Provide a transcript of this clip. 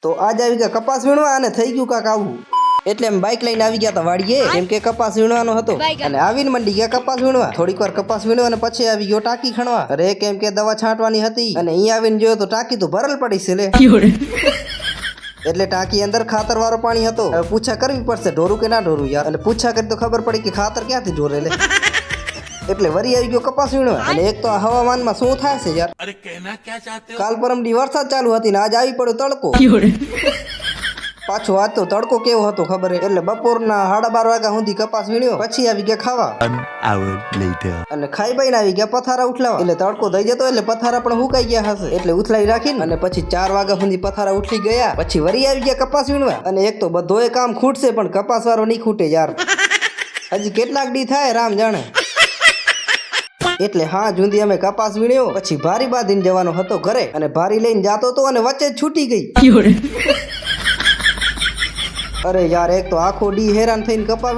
તો આજ આવી ગયા કપાસ વીણવા અને થઈ ગયું કાક આવું એટલે એમ બાઇક લઈને આવી ગયા તા વાડીએ કેમ કે કપાસ વીણવાનો હતો અને આવીને મંડી ગયા કપાસ વીણવા થોડીક વાર કપાસ વીણવા અને પછી આવી ગયો ટાંકી ખણવા અરે કેમ કે દવા છાંટવાની હતી અને અહીં આવીને જોયો તો ટાંકી તો ભરેલ પડી છે લે એટલે ટાંકી અંદર ખાતર વાળો પાણી હતો હવે પૂછા કરવી પડશે ઢોરું કે ના ઢોરું યાર અને પૂછા કરી તો ખબર પડી કે ખાતર ક્યાંથી ઢોરે લે એટલે વરી આવી ગયો કપાસ વીણવા અને એક તો આ હવામાનમાં શું થાય છે યાર अरे कहना क्या चाहते हो કાલ પરમદી વરસાદ ચાલુ હતી ને આજ આવી પડ્યો તડકો પાછો આજ તો તડકો કેવો હતો ખબર હે? એટલે બપોરના 12:30 વાગ્યા સુધી કપાસ વીણ્યો પછી આવી ગયા ખાવા 1 hour later અને ખાઈ બાઈને આવી ગયા પથારા ઉઠલાવા એટલે તડકો થઈ જતો એટલે પથારા પણ હુકાઈ ગયા હશે એટલે ઉથલાઈ રાખીને અને પછી 4 વાગ્યા સુધી પથારા ઉઠી ગયા પછી વરી આવી ગયા કપાસ વીણવા અને એક તો બધોય કામ ખૂટશે પણ કપાસ વાળો નહીં ખૂટે યાર હજી કેટલાક દી થાય રામ જાણે એટલે હા જુંદી અમે કપાસ વીણ્યો પછી ભારી બાંધીને જવાનો હતો ઘરે અને ભારી લઈને જાતો હતો અને વચ્ચે જ છૂટી ગઈ અરે યાર એક તો આખો દી હેરાન થઈને કપા વીણ્યો